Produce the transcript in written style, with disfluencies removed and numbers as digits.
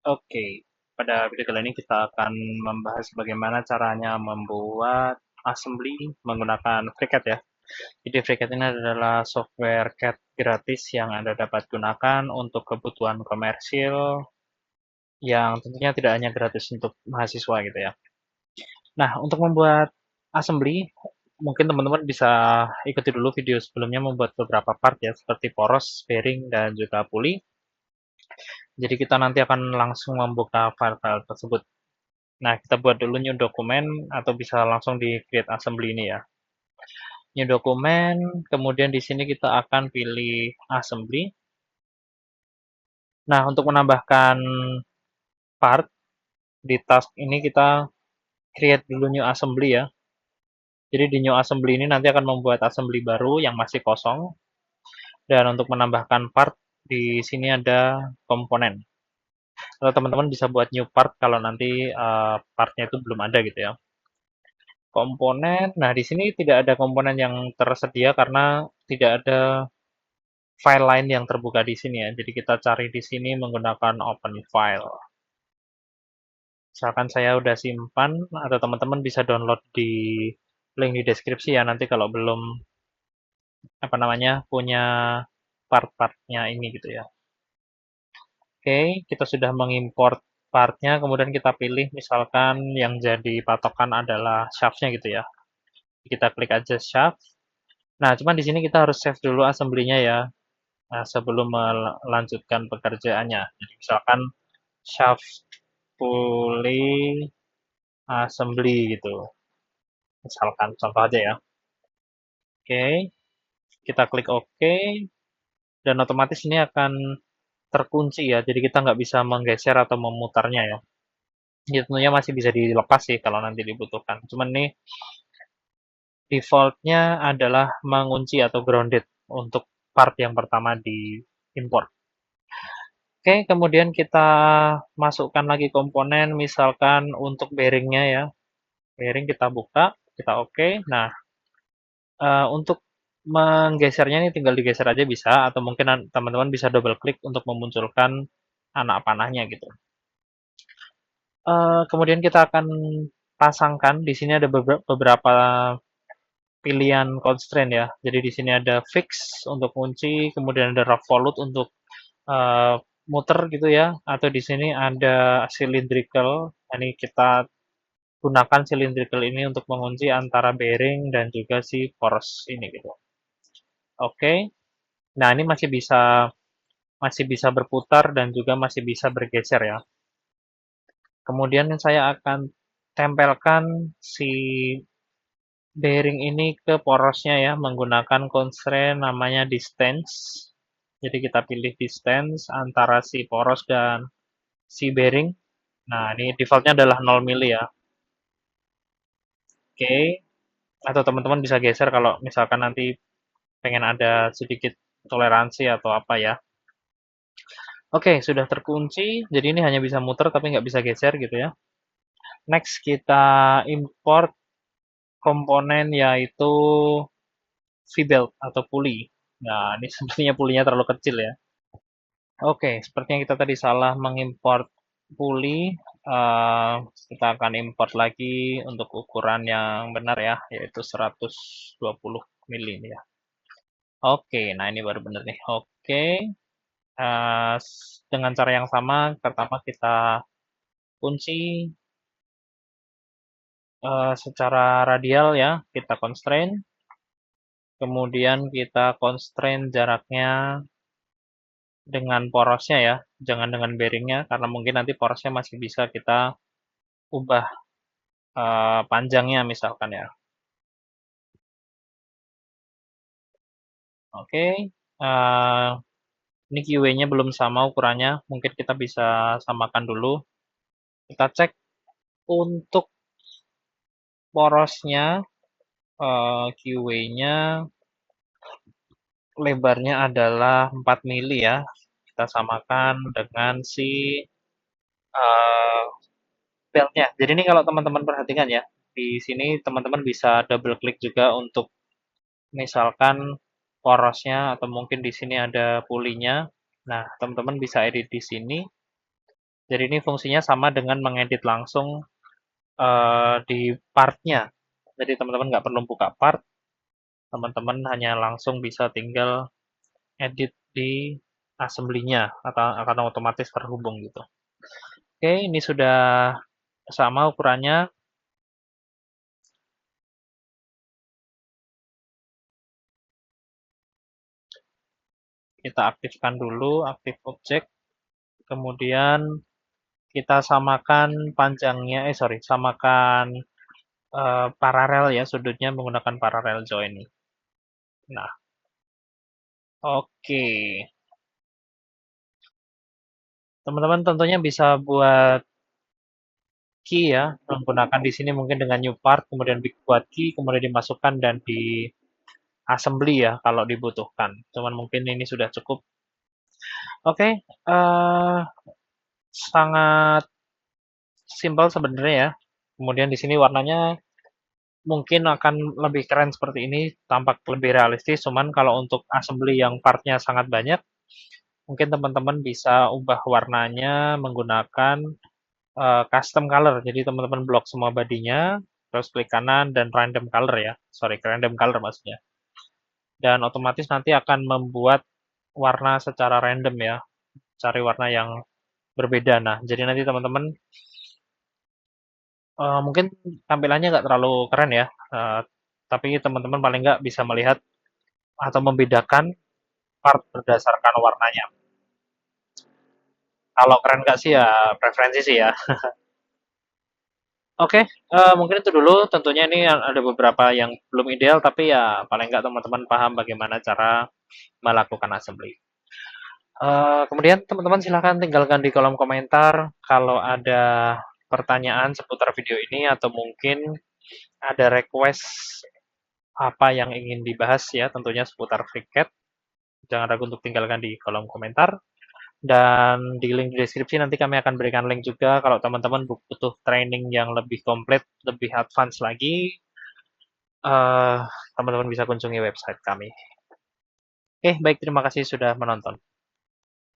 Oke, pada video kali ini kita akan membahas bagaimana caranya membuat assembly menggunakan FreeCAD ya. Jadi FreeCAD ini adalah software CAD gratis yang Anda dapat gunakan untuk kebutuhan komersil yang tentunya tidak hanya gratis untuk mahasiswa gitu ya. Nah, untuk membuat assembly, mungkin teman-teman bisa ikuti dulu video sebelumnya membuat beberapa part ya, seperti poros, bearing, dan juga puli. Jadi kita nanti akan langsung membuka file-file tersebut. Nah, kita buat dulu new dokumen atau bisa langsung di create assembly ini ya. New dokumen, kemudian di sini kita akan pilih assembly. Nah, untuk menambahkan part di task ini kita create dulu new assembly ya. Jadi di new assembly ini nanti akan membuat assembly baru yang masih kosong. Dan untuk menambahkan part di sini ada komponen. Atau teman-teman bisa buat new part kalau nanti partnya itu belum ada gitu ya. Komponen, nah di sini tidak ada komponen yang tersedia karena tidak ada file lain yang terbuka di sini ya. Jadi kita cari di sini menggunakan open file. Misalkan saya udah simpan, atau teman-teman bisa download di link di deskripsi ya nanti kalau belum apa namanya punya part-partnya ini gitu ya. Oke, kita sudah mengimport partnya, kemudian kita pilih misalkan yang jadi patokan adalah shaft-nya gitu ya. Kita klik aja shaft. Nah, cuman di sini kita harus save dulu assembly-nya ya. Nah, sebelum melanjutkan pekerjaannya. Jadi misalkan shaft pulley assembly gitu. Misalkan contoh aja ya. Oke, kita klik OK dan otomatis ini akan terkunci ya. Jadi kita nggak bisa menggeser atau memutarnya ya. Ya tentunya masih bisa dilepas sih kalau nanti dibutuhkan. Cuman nih defaultnya adalah mengunci atau grounded untuk part yang pertama di import. Oke, kemudian kita masukkan lagi komponen, misalkan untuk bearingnya ya. Bearing kita buka, kita oke. Nah, untuk menggesernya ini tinggal digeser aja bisa, atau mungkin teman-teman bisa double klik untuk memunculkan anak panahnya gitu. Kemudian kita akan pasangkan, di sini ada beberapa pilihan constraint ya. Jadi di sini ada fix untuk kunci, kemudian ada revolute untuk eh, muter gitu ya, atau di sini ada cylindrical. Ini kita gunakan cylindrical ini untuk mengunci antara bearing dan juga si poros ini gitu. Oke. Nah, ini masih bisa berputar dan juga masih bisa bergeser ya. Kemudian saya akan tempelkan si bearing ini ke porosnya ya menggunakan constraint namanya distance. Jadi kita pilih distance antara si poros dan si bearing. Nah, ini defaultnya adalah 0 mili ya. Oke. Atau teman-teman bisa geser kalau misalkan nanti pengen ada sedikit toleransi atau apa ya. Oke, sudah terkunci. Jadi ini hanya bisa muter tapi nggak bisa geser gitu ya. Next kita import komponen yaitu V-belt atau puli. Nah, ini sepertinya pulinya terlalu kecil ya. Oke, sepertinya kita tadi salah mengimport puli. eh, kita akan import lagi untuk ukuran yang benar ya, yaitu 120 mili ini ya. Oke, nah ini baru benar nih. Oke, dengan cara yang sama, pertama kita kunci secara radial ya, kita constraint. Kemudian kita constraint jaraknya dengan porosnya ya, jangan dengan bearingnya, karena mungkin nanti porosnya masih bisa kita ubah panjangnya misalkan ya. Oke, ini QW-nya belum sama ukurannya, mungkin kita bisa samakan dulu. Kita cek untuk porosnya, QW-nya lebarnya adalah 4 mili ya. Kita samakan dengan si uh, beltnya. Jadi ini kalau teman-teman perhatikan ya, di sini teman-teman bisa double klik juga untuk misalkan porosnya atau mungkin di sini ada pulinya. Nah, teman-teman bisa edit di sini Jadi ini fungsinya sama dengan mengedit langsung di partnya. Jadi teman-teman nggak perlu buka part, teman-teman hanya langsung bisa tinggal edit di assembly-nya atau akan otomatis terhubung gitu. Oke, ini sudah sama ukurannya. Kita aktifkan dulu, aktif objek. Kemudian kita samakan panjangnya, samakan paralel ya, sudutnya menggunakan paralel join. Nah, oke. Teman-teman tentunya bisa buat key ya, menggunakan di sini mungkin dengan new part, kemudian buat key, kemudian dimasukkan dan di assembly ya kalau dibutuhkan. Cuman mungkin ini sudah cukup. Oke, sangat simpel sebenarnya ya. Kemudian di sini warnanya mungkin akan lebih keren seperti ini, tampak lebih realistis. Cuman kalau untuk assembly yang partnya sangat banyak, mungkin teman-teman bisa ubah warnanya menggunakan custom color. Jadi teman-teman blok semua badinya, terus klik kanan dan random color ya. Sorry, random color maksudnya. Dan otomatis nanti akan membuat warna secara random ya. Cari warna yang berbeda. Nah, jadi nanti teman-teman mungkin tampilannya nggak terlalu keren ya. Tapi teman-teman paling nggak bisa melihat atau membedakan part berdasarkan warnanya. Kalau keren nggak sih ya preferensi sih ya. Oke, mungkin itu dulu. Tentunya ini ada beberapa yang belum ideal, tapi ya paling nggak teman-teman paham bagaimana cara melakukan assembly. Kemudian teman-teman silahkan tinggalkan di kolom komentar kalau ada pertanyaan seputar video ini atau mungkin ada request apa yang ingin dibahas ya, tentunya seputar FreeCAD. Jangan ragu untuk tinggalkan di kolom komentar. Dan di link di deskripsi nanti kami akan berikan link juga kalau teman-teman butuh training yang lebih komplit, lebih advance lagi, teman-teman bisa kunjungi website kami. Oke, baik, terima kasih sudah menonton.